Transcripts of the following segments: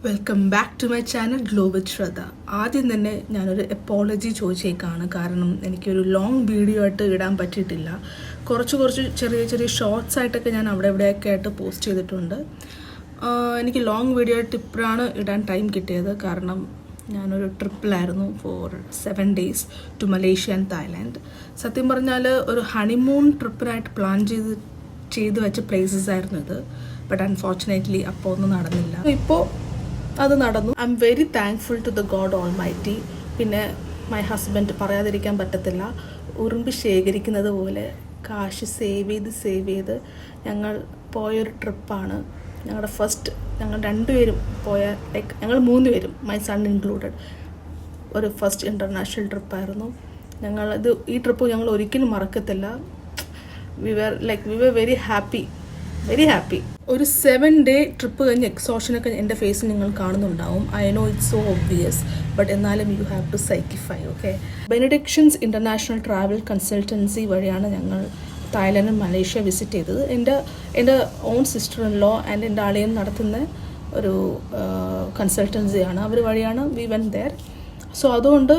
Welcome back to my channel glow with Shraddha. ആദ്യം തന്നെ ഞാനൊരു എപ്പോളജി ചോദിച്ചേക്കാണ്. കാരണം എനിക്കൊരു ലോങ് വീഡിയോ ആയിട്ട് ഇടാൻ പറ്റിയിട്ടില്ല. കുറച്ച് ചെറിയ ചെറിയ ഷോർട്സ് ആയിട്ടൊക്കെ ഞാൻ അവിടെ ഇവിടെയൊക്കെ ആയിട്ട് പോസ്റ്റ് ചെയ്തിട്ടുണ്ട്. എനിക്ക് ലോങ് വീഡിയോ ആയിട്ട് ഇപ്പോഴാണ് ഇടാൻ ടൈം കിട്ടിയത്. കാരണം ഞാനൊരു ട്രിപ്പിലായിരുന്നു four 7 days to Malaysia and Thailand. സത്യം പറഞ്ഞാൽ ഒരു ഹണിമൂൺ ട്രിപ്പിനായിട്ട് പ്ലാൻ ചെയ്ത് വെച്ച പ്ലേസസ് ആയിരുന്നു ഇത്. ബട്ട് അൺഫോർച്ചുനേറ്റ്ലി അപ്പോൾ ഒന്നും നടന്നില്ല. ഇപ്പോൾ അത് നടന്നു. I am very thankful to the god almighty. പിന്നെ മൈ ഹസ്ബൻഡ് പറയാതിരിക്കാൻ പറ്റത്തില്ല. ഉറുമ്പ് ശേഖരിക്കുന്നത് പോലെ കാശ് സേവ് ചെയ്ത് ഞങ്ങൾ പോയൊരു ട്രിപ്പാണ്. ഞങ്ങൾ രണ്ടുപേരും പോയ ഞങ്ങൾ 3 പേരും, മൈ സൺ ഇൻക്ലൂഡഡ്, ഒരു ഫസ്റ്റ് ഇൻ്റർനാഷണൽ ട്രിപ്പായിരുന്നു. ഈ ട്രിപ്പ് ഞങ്ങൾ ഒരിക്കലും മറക്കത്തില്ല. We were very happy. ഒരു 7 day ട്രിപ്പ് കഴിഞ്ഞ് എക്സോഷനൊക്കെ എൻ്റെ ഫേസിൽ നിങ്ങൾ കാണുന്നുണ്ടാവും. I know it's so obvious, but എന്നാലും you have to psychify. Okay, benedictions international travel consultancy വഴിയാണ് ഞങ്ങൾ തായ്ലാൻഡ് മലേഷ്യ വിസിറ്റ് ചെയ്തത്. എൻ്റെ own sister in law and എൻ്റെ അളിയൻ നടത്തുന്ന ഒരു കൺസൾട്ടൻസിയാണ്. അവർ വഴിയാണ് വി വെൻ ദെയർ. സോ അതുകൊണ്ട്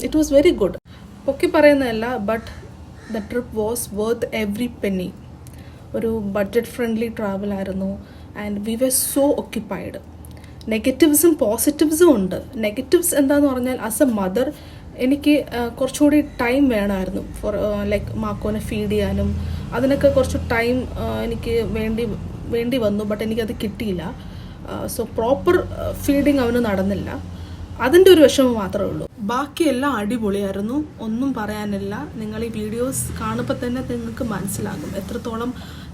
ഇറ്റ് വാസ് വെരി ഗുഡ്. പൊക്കി പറയുന്നതല്ല, but the trip was worth every penny. ഒരു ബഡ്ജറ്റ് ഫ്രണ്ട്ലി ട്രാവൽ ആയിരുന്നു. And we were so occupied. നെഗറ്റീവ്സും പോസിറ്റീവ്സും ഉണ്ട്. നെഗറ്റീവ്സ് എന്താന്ന് പറഞ്ഞാൽ, ആസ് എ മദർ എനിക്ക് കുറച്ചുകൂടി ടൈം വേണമായിരുന്നു ഫോർ മാക്കോനെ ഫീഡ് ചെയ്യാനും. അതിനൊക്കെ കുറച്ച് ടൈം എനിക്ക് വേണ്ടി വന്നു. ബട്ട് എനിക്കത് കിട്ടിയില്ല. സോ പ്രോപ്പർ ഫീഡിങ് അവന് നടന്നില്ല. അതിൻ്റെ ഒരു വിഷമം മാത്രമേ ഉള്ളൂ. ബാക്കിയെല്ലാം അടിപൊളിയായിരുന്നു, ഒന്നും പറയാനില്ല. നിങ്ങൾ ഈ വീഡിയോസ് കാണുമ്പോൾ തന്നെ നിങ്ങൾക്ക് മനസ്സിലാകും എത്രത്തോളം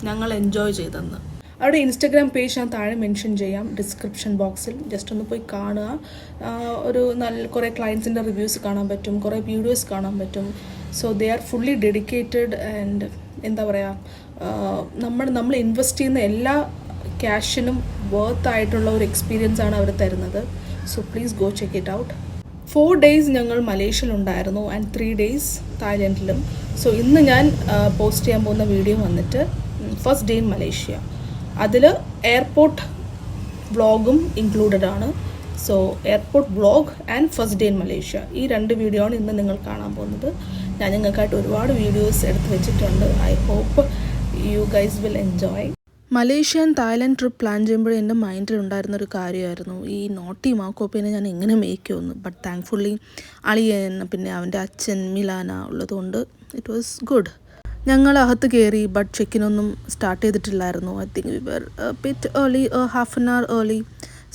ഞങ്ങൾ എൻജോയ് ചെയ്തെന്ന്. അവിടെ ഇൻസ്റ്റഗ്രാം പേജ് ഞാൻ താഴെ മെൻഷൻ ചെയ്യാം ഡിസ്ക്രിപ്ഷൻ ബോക്സിൽ. ജസ്റ്റ് ഒന്ന് പോയി കാണുക. ഒരു കുറേ ക്ലയൻസിൻ്റെ റിവ്യൂസ് കാണാൻ പറ്റും, കുറേ വീഡിയോസ് കാണാൻ പറ്റും. So they are fully dedicated. And എന്താ പറയുക, നമ്മൾ ഇൻവെസ്റ്റ് ചെയ്യുന്ന എല്ലാ ക്യാഷിനും വർത്ത് ആയിട്ടുള്ള ഒരു എക്സ്പീരിയൻസ് ആണ് അവർ തരുന്നത്. So please go check it out. 4 days ഞങ്ങൾ മലേഷ്യയിലുണ്ടായിരുന്നു ആൻഡ് 3 days തായ്ലൻഡിലും. സോ ഇന്ന് ഞാൻ പോസ്റ്റ് ചെയ്യാൻ പോകുന്ന വീഡിയോ വന്നിട്ട് ഫസ്റ്റ് ഡേ ഇൻ മലേഷ്യ. അതിൽ എയർപോർട്ട് വ്ളോഗും ഇൻക്ലൂഡഡ് ആണ്. So airport vlog and first day in Malaysia, ഈ 2 വീഡിയോ ആണ് ഇന്ന് നിങ്ങൾ കാണാൻ പോകുന്നത്. ഞാൻ നിങ്ങൾക്കായിട്ട് ഒരുപാട് വീഡിയോസ് എടുത്ത് വെച്ചിട്ടുണ്ട്. I hope you guys will enjoy. Malaysia and Thailand trip plan ചെയ്യുമ്പോൾ എൻ്റെ മൈൻഡിലുണ്ടായിരുന്നൊരു കാര്യമായിരുന്നു, ഈ നോട്ടി മാക്കോപ്പിനെ ഞാൻ എങ്ങനെ മേക്ക് ചെയ്യുമെന്ന്. ബട്ട് താങ്ക്ഫുള്ളി അളിയൻ പിന്നെ അവൻ്റെ അച്ഛൻ മിലാന ഉള്ളതുകൊണ്ട് ഇറ്റ് വാസ് ഗുഡ്. ഞങ്ങൾ അകത്ത് കയറി, ബട്ട് ചെക്കിനൊന്നും സ്റ്റാർട്ട് ചെയ്തിട്ടില്ലായിരുന്നു. I think we were bit early, half an hour early.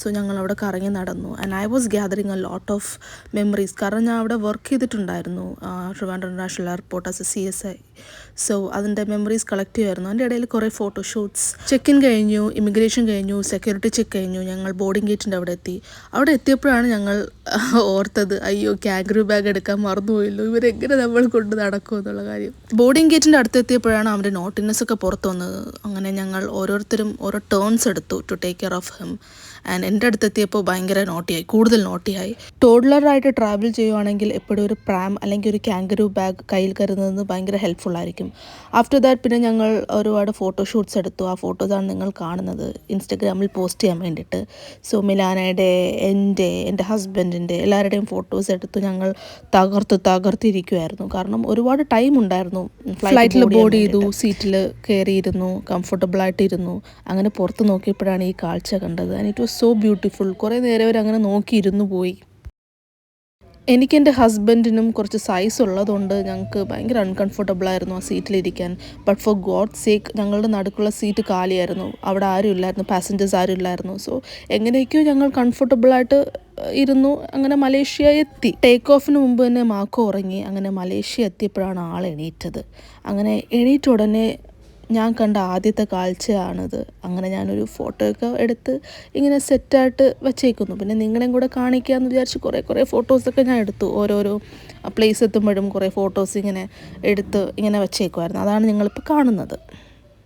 So ഞങ്ങൾ അവിടെ കറങ്ങി നടന്നു. And I was gathering a lot of memories. കാരണം ഞാൻ അവിടെ വർക്ക് ചെയ്തിട്ടുണ്ടായിരുന്നു Trivandrum international airport as a CSI. So അതിൻ്റെ മെമ്മറീസ് കളക്ട് ചെയ്യുമായിരുന്നു. അതിൻ്റെ ഇടയിൽ കുറേ ഫോട്ടോഷൂട്ട്സ്. ചെക്ക് ഇൻ കഴിഞ്ഞു, ഇമിഗ്രേഷൻ കഴിഞ്ഞു, സെക്യൂരിറ്റി ചെക്ക് കഴിഞ്ഞു. ഞങ്ങൾ ബോർഡിംഗ് ഗേറ്റിൻ്റെ അവിടെ എത്തി. അവിടെ എത്തിയപ്പോഴാണ് ഞങ്ങൾ ഓർത്തത്, അയ്യോ കാംഗറൂ ബാഗ് എടുക്കാൻ മറന്നുപോയല്ലോ, ഇവരെങ്ങനെ നമ്മൾ കൊണ്ട് നടക്കും എന്നുള്ള കാര്യം. ബോർഡിംഗ് ഗേറ്റിൻ്റെ അടുത്തെത്തിയപ്പോഴാണ് അവൻ്റെ നോട്ടിനെസ് ഒക്കെ പുറത്തു വന്നത്. അങ്ങനെ ഞങ്ങൾ ഓരോരുത്തരും ഓരോ ടേൺസ് എടുത്തു to take care of him. And എൻ്റെ അടുത്തെത്തിയപ്പോൾ ഭയങ്കര കൂടുതൽ നോട്ടിയായി. ടോഡ്ലറായിട്ട് ട്രാവൽ ചെയ്യുവാണെങ്കിൽ എപ്പോഴും ഒരു പ്രാം അല്ലെങ്കിൽ ഒരു കാംഗറൂ ബാഗ് കയ്യിൽ കരുതുന്നത് ഭയങ്കര ഹെൽപ്ഫുൾ ആയിരിക്കും. ആഫ്റ്റർ ദാറ്റ് പിന്നെ ഞങ്ങൾ ഒരുപാട് ഫോട്ടോഷൂട്ട്സ് എടുത്തു. ആ ഫോട്ടോസാണ് നിങ്ങൾ കാണുന്നത് ഇൻസ്റ്റഗ്രാമിൽ പോസ്റ്റ് ചെയ്യാൻ വേണ്ടിയിട്ട്. സോ മിലാനയുടെ, എൻ്റെ ഹസ്ബൻഡിൻ്റെ എല്ലാവരുടെയും ഫോട്ടോസ് എടുത്തു. ഞങ്ങൾ തകർത്തിരിക്കുമായിരുന്നു. കാരണം ഒരുപാട് ടൈം ഉണ്ടായിരുന്നു. ഫ്ലൈറ്റിൽ ബോർഡ് ചെയ്തു, സീറ്റിൽ കയറിയിരുന്നു, കംഫർട്ടബിളായിട്ടിരുന്നു. അങ്ങനെ പുറത്ത് നോക്കിയപ്പോഴാണ് ഈ കാഴ്ച കണ്ടത്. And it was so beautiful. കുറേ നേരം അങ്ങനെ നോക്കിയിരുന്നു പോയി. എനിക്ക് എൻ്റെ ഹസ്ബൻഡിനും കുറച്ച് സൈസ് ഉള്ളതുകൊണ്ട് ഞങ്ങൾക്ക് ഭയങ്കര അൺകംഫർട്ടബിളായിരുന്നു ആ സീറ്റിലിരിക്കാൻ. ബട്ട് ഫോർ ഗോഡ് സേക്ക് ഞങ്ങളുടെ നടുക്കുള്ള സീറ്റ് കാലിയായിരുന്നു. അവിടെ ആരും ഇല്ലായിരുന്നു, പാസഞ്ചേഴ്സ് ആരും ഇല്ലായിരുന്നു. സോ എങ്ങനെയൊക്കെയോ ഞങ്ങൾ കംഫർട്ടബിളായിട്ട് ഇരുന്നു. അങ്ങനെ മലേഷ്യ എത്തി. ടേക്ക് ഓഫിന് മുമ്പ് തന്നെ മാക്കോ ഉറങ്ങി. അങ്ങനെ മലേഷ്യ എത്തിയപ്പോഴാണ് ആൾ എണീറ്റത്. അങ്ങനെ എണീറ്റ ഉടനെ ഞാൻ കണ്ട ആദ്യത്തെ കാഴ്ചയാണിത്. അങ്ങനെ ഞാനൊരു ഫോട്ടോ ഒക്കെ എടുത്ത് ഇങ്ങനെ സെറ്റായിട്ട് വച്ചേക്കുന്നു. പിന്നെ നിങ്ങളെയും കൂടെ കാണിക്കാമെന്ന് വിചാരിച്ച് കുറേ ഫോട്ടോസൊക്കെ ഞാൻ എടുത്തു. ഓരോരോ പ്ലേസ് എത്തുമ്പോഴും കുറേ ഫോട്ടോസ് ഇങ്ങനെ എടുത്ത് ഇങ്ങനെ വച്ചേക്കുമായിരുന്നു. അതാണ് നിങ്ങളിപ്പോൾ കാണുന്നത്.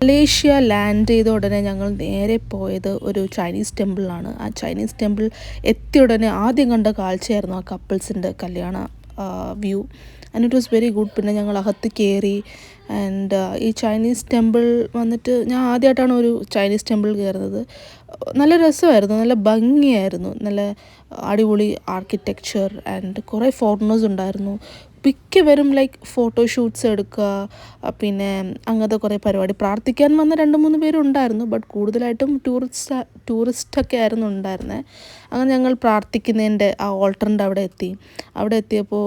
മലേഷ്യ ലാൻഡ് ചെയ്ത ഉടനെ ഞങ്ങൾ നേരെ പോയത് ഒരു ചൈനീസ് ടെമ്പിളിലാണ്. ആ ചൈനീസ് ടെമ്പിൾ എത്തിയ ഉടനെ ആദ്യം കണ്ട കാഴ്ചയായിരുന്നു ആ കപ്പിൾസിൻ്റെ കല്യാണം view and it was very good. പിന്നെ ഞങ്ങൾ അകത്ത് കയറി ആൻഡ് ഈ ചൈനീസ് ടെമ്പിൾ വന്നിട്ട് ഞാൻ ആദ്യമായിട്ടാണ് ഒരു ചൈനീസ് ടെമ്പിൾ കയറുന്നത്. നല്ല രസമായിരുന്നു, നല്ല ഭംഗിയായിരുന്നു, നല്ല അടിപൊളി ആർക്കിടെക്ചർ ആൻഡ് കുറേ ഫോറിനേഴ്സ് ഉണ്ടായിരുന്നു. മിക്കവരും ലൈക്ക് ഫോട്ടോഷൂട്ട്സ് എടുക്കുക, പിന്നെ അങ്ങനത്തെ കുറേ പരിപാടി. പ്രാർത്ഥിക്കാൻ വന്ന 2-3 പേരുണ്ടായിരുന്നു, ബട്ട് കൂടുതലായിട്ടും ടൂറിസ്റ്റൊക്കെ ആയിരുന്നു ഉണ്ടായിരുന്നത്. അങ്ങനെ ഞങ്ങൾ പ്രാർത്ഥിക്കുന്നതിൻ്റെ ആ ഓൾട്ടറിൻ്റെ അവിടെ എത്തിയപ്പോൾ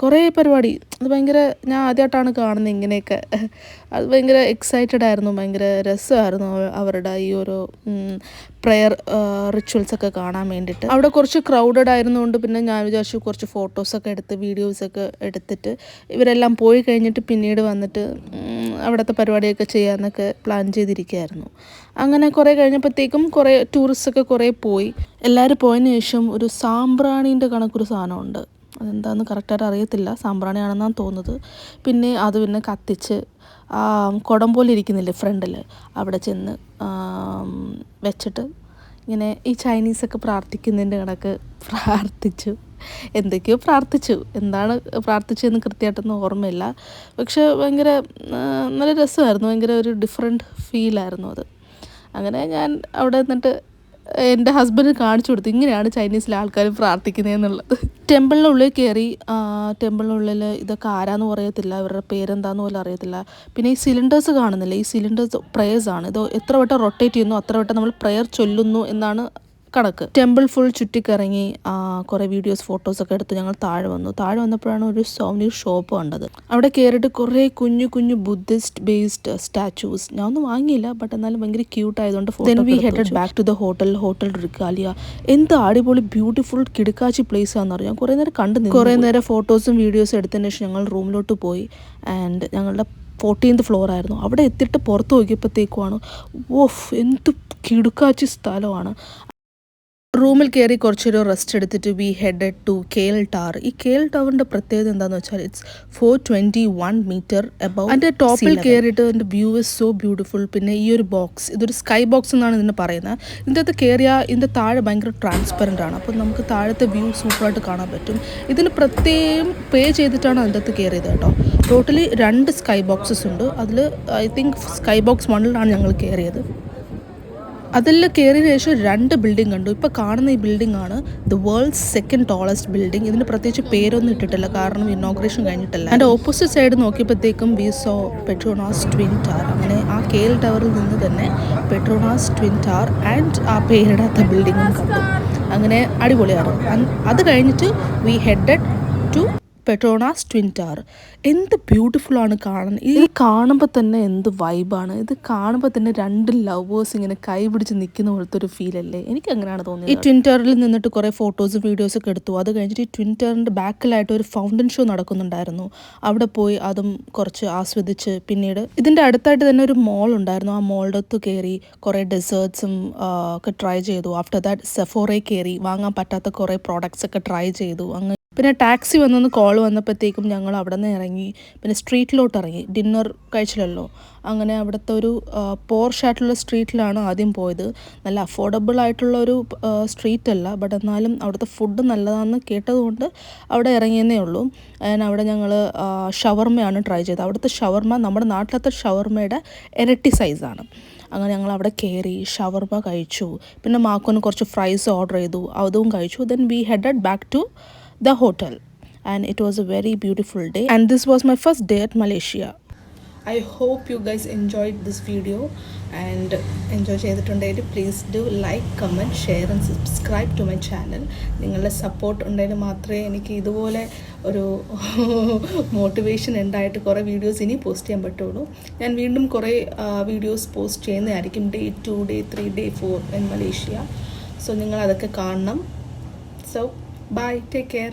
കുറേ പരിപാടി. അത് ഭയങ്കര, ഞാൻ ആദ്യമായിട്ടാണ് കാണുന്നത് ഇങ്ങനെയൊക്കെ. അത് ഭയങ്കര എക്സൈറ്റഡ് ആയിരുന്നു, ഭയങ്കര രസമായിരുന്നു അവരുടെ ഈ ഓരോ പ്രെയർ റിച്വൽസൊക്കെ കാണാൻ വേണ്ടിയിട്ട്. അവിടെ കുറച്ച് ക്രൗഡഡ് ആയിരുന്നുകൊണ്ട് പിന്നെ ഞാൻ വിചാരിച്ചു കുറച്ച് ഫോട്ടോസൊക്കെ എടുത്ത് വീഡിയോസൊക്കെ എടുത്തിട്ട് ഇവരെല്ലാം പോയി കഴിഞ്ഞിട്ട് പിന്നീട് വന്നിട്ട് അവിടുത്തെ പരിപാടിയൊക്കെ ചെയ്യാമെന്നൊക്കെ പ്ലാൻ ചെയ്തിരിക്കുകയായിരുന്നു. അങ്ങനെ കുറേ കഴിഞ്ഞപ്പോഴത്തേക്കും കുറേ ടൂറിസ്റ്റൊക്കെ കുറേ പോയി. എല്ലാവരും പോയതിന് ശേഷം ഒരു സാമ്പ്രാണീൻ്റെ കണക്കൊരു സാധനമുണ്ട്, അതെന്താണെന്ന് കറക്റ്റായിട്ട് അറിയത്തില്ല, സാമ്പ്രാണിയാണെന്നാണ് തോന്നുന്നത്. പിന്നെ കത്തിച്ച് കുടം പോലെ ഇരിക്കുന്നില്ലേ ഫ്രണ്ടിൽ, അവിടെ ചെന്ന് വെച്ചിട്ട് ഇങ്ങനെ ഈ ചൈനീസൊക്കെ പ്രാർത്ഥിക്കുന്നതിൻ്റെ കണക്ക് എന്തൊക്കെയോ പ്രാർത്ഥിച്ചു. എന്താണ് പ്രാർത്ഥിച്ചതെന്ന് കൃത്യമായിട്ടൊന്നും ഓർമ്മയില്ല. പക്ഷെ ഭയങ്കര നല്ല രസമായിരുന്നു, ഭയങ്കര ഒരു ഡിഫറെൻറ്റ് ഫീലായിരുന്നു അത്. അങ്ങനെ ഞാൻ അവിടെ നിന്നിട്ട് എൻ്റെ ഹസ്ബൻഡ് കാണിച്ചു കൊടുത്തു, ഇങ്ങനെയാണ് ചൈനീസിലെ ആൾക്കാർ പ്രാർത്ഥിക്കുന്നതെന്നുള്ളത്. ടെമ്പിളിനുള്ളിൽ കയറി, ടെമ്പിളിനുള്ളിൽ ഇതൊക്കെ ആരാന്ന് പറയത്തില്ല, ഇവരുടെ പേരെന്താന്ന് പോലും അറിയത്തില്ല. പിന്നെ ഈ സിലിണ്ടേഴ്സ് കാണുന്നില്ല, ഈ സിലിണ്ടേഴ്സ് പ്രേയേഴ്സാണ്. ഇത് എത്ര വട്ടം റൊട്ടേറ്റ് ചെയ്യുന്നു അത്ര വട്ടം നമ്മൾ പ്രെയർ ചൊല്ലുന്നു എന്നാണ് കണക്ക്. ടെമ്പിൾ ഫുൾ ചുറ്റിക്കറങ്ങി കുറേ വീഡിയോസ് ഫോട്ടോസൊക്കെ എടുത്ത് ഞങ്ങൾ താഴെ വന്നപ്പോഴാണ് ഒരു സോവനീർ ഷോപ്പ് കണ്ടത്. അവിടെ കയറിയിട്ട് കുറേ കുഞ്ഞു ബുദ്ധിസ്റ്റ് ബേസ്ഡ് സ്റ്റാച്യൂസ്. ഞാൻ ഒന്നും വാങ്ങിയില്ല, ബട്ട് എന്നാലും ഭയങ്കര ക്യൂട്ട് ആയതുകൊണ്ട് photo. We headed back to the hotel Regalia. എന്ത് അടിപൊളി ബ്യൂട്ടിഫുൾ കിടക്കാച്ചി പ്ലേസ് ആണെന്ന് അറിയാം. കുറേ നേരം ഫോട്ടോസും വീഡിയോസും എടുത്തതിന് ശേഷം ഞങ്ങൾ റൂമിലോട്ട് പോയി. ആൻഡ് ഞങ്ങളുടെ 14th floor ആയിരുന്നു. അവിടെ എത്തിയിട്ട് പുറത്ത് നോക്കിയപ്പോഴത്തേക്കുമാണ് എന്ത് കിടക്കാച്ചി സ്ഥലമാണ്. റൂമിൽ കയറി കുറച്ചൊരു റെസ്റ്റ് എടുത്തിട്ട് we headed to KL tower. ഈ KL ടവറിൻ്റെ പ്രത്യേകത എന്താണെന്ന് വെച്ചാൽ ഇറ്റ്സ് 421 meter above. അതിൻ്റെ ടോപ്പിൽ കയറിയിട്ട് അതിൻ്റെ വ്യൂ ഇസ് സോ ബ്യൂട്ടിഫുൾ. പിന്നെ ഈ ഒരു ബോക്സ്, ഇതൊരു സ്കൈ ബോക്സ് എന്നാണ് ഇതിന് പറയുന്നത്. ഇതിൻ്റെ അകത്ത് കയറിയാൽ ഇതിൻ്റെ താഴെ ഭയങ്കര ട്രാൻസ്പെറൻ്റ് ആണ്, അപ്പോൾ നമുക്ക് താഴത്തെ വ്യൂ സൂപ്പറായിട്ട് കാണാൻ പറ്റും. ഇതിന് പ്രത്യേകം പേ ചെയ്തിട്ടാണ് അതിൻ്റെ അകത്ത് കയറിയത് കേട്ടോ. ടോട്ടലി 2 സ്കൈ ബോക്സസ് ഉണ്ട്. അതിൽ ഐ തിങ്ക് സ്കൈ ബോക്സ് 1-ലാണ് ഞങ്ങൾ കയറിയത്. അതെല്ലാം കയറിയതിന് ശേഷം 2 ബിൽഡിംഗ് കണ്ടു. ഇപ്പോൾ കാണുന്ന ഈ ബിൽഡിംഗ് ആണ് the world's 2nd tallest building. ഇതിന് പ്രത്യേകിച്ച് പേരൊന്നും ഇട്ടിട്ടില്ല, കാരണം ഇനോഗ്രേഷൻ കഴിഞ്ഞിട്ടില്ല. അതിൻ്റെ ഓപ്പോസിറ്റ് സൈഡ് നോക്കിയപ്പോഴത്തേക്കും we saw Petronas twin tower. അങ്ങനെ ആ KL ടവറിൽ നിന്ന് തന്നെ പെട്രോണാസ് ട്വിൻ ടവർ ആൻഡ് ആ പേരിടാത്ത ബിൽഡിങ്ങും കണ്ടു. അങ്ങനെ അടിപൊളിയായിരുന്നു. അത് കഴിഞ്ഞിട്ട് we headed to Petronas twin tower. എന്ത് ബ്യൂട്ടിഫുള്ളാണ് കാണാൻ. ഇത് കാണുമ്പോൾ തന്നെ എന്ത് വൈബാണ്. ഇത് കാണുമ്പോൾ തന്നെ 2 ലവേഴ്സ് ഇങ്ങനെ കൈ പിടിച്ച് നിൽക്കുന്ന പോലത്തെ ഒരു ഫീലല്ലേ, എനിക്ക് അങ്ങനെയാണ് തോന്നിയത്. ഈ ട്വിൻ ടവറിൽ നിന്നിട്ട് കുറേ ഫോട്ടോസും വീഡിയോസൊക്കെ എടുത്തു. അത് കഴിഞ്ഞിട്ട് ഈ ട്വിൻ ടവറിൻ്റെ ബാക്കിലായിട്ട് ഒരു ഫൗണ്ടൻ ഷോ നടക്കുന്നുണ്ടായിരുന്നു. അവിടെ പോയി അതും കുറച്ച് ആസ്വദിച്ച് പിന്നീട് ഇതിൻ്റെ അടുത്തായിട്ട് തന്നെ ഒരു മോൾ ഉണ്ടായിരുന്നു. ആ മോളുടെ അടുത്ത് കയറി കുറേ ഡെസേർട്ട്സും ഒക്കെ ട്രൈ ചെയ്തു. ആഫ്റ്റർ ദാറ്റ് സെഫോറയിൽ കയറി വാങ്ങാൻ പറ്റാത്ത കുറേ പ്രോഡക്റ്റ്സ് ഒക്കെ ട്രൈ ചെയ്തു. പിന്നെ ടാക്സി കോൾ വന്നപ്പോഴത്തേക്കും ഞങ്ങൾ അവിടെ നിന്ന് ഇറങ്ങി. പിന്നെ സ്ട്രീറ്റിലോട്ട് ഇറങ്ങി, ഡിന്നർ കഴിച്ചില്ലല്ലോ. അങ്ങനെ അവിടുത്തെ ഒരു പോർഷ് ആയിട്ടുള്ള സ്ട്രീറ്റിലാണ് ആദ്യം പോയത്. നല്ല അഫോർഡബിൾ ആയിട്ടുള്ള ഒരു സ്ട്രീറ്റ് അല്ല, ബട്ട് എന്നാലും അവിടുത്തെ ഫുഡ് നല്ലതാണെന്ന് കേട്ടതുകൊണ്ട് അവിടെ ഇറങ്ങിയെന്നേ ഉള്ളൂ. അവിടെ ഞങ്ങൾ ഷവർമയാണ് ട്രൈ ചെയ്തത്. അവിടുത്തെ ഷവർമ നമ്മുടെ നാട്ടിലത്തെ ഷവർമയുടെ ഇരട്ടി സൈസാണ്. അങ്ങനെ ഞങ്ങൾ അവിടെ കയറി ഷവർമ കഴിച്ചു. പിന്നെ മാക്കോന് കുറച്ച് ഫ്രൈസ് ഓർഡർ ചെയ്തു, അതും കഴിച്ചു. Then we headed back to the hotel and it was a very beautiful day and this was my first day at Malaysia. I hope you guys enjoyed this video and enjoy ചെയ്തിട്ടുണ്ടെങ്കിൽ please do like, comment, share and subscribe to my channel. നിങ്ങളുടെ support ഉണ്ടെങ്കിൽ മാത്രമേ എനിക്ക് ഇതുപോലെ ഒരു motivation ഉണ്ടായിട്ട് കുറേ videos ഇനി പോസ്റ്റ് ചെയ്യാൻ പറ്റുള്ളൂ. ഞാൻ വീണ്ടും കുറേ വീഡിയോസ് പോസ്റ്റ് ചെയ്യുന്നതായിരിക്കും, Day 2, Day 3, Day 4 in Malaysia. So നിങ്ങൾ അതൊക്കെ കാണണം. So bye, take care.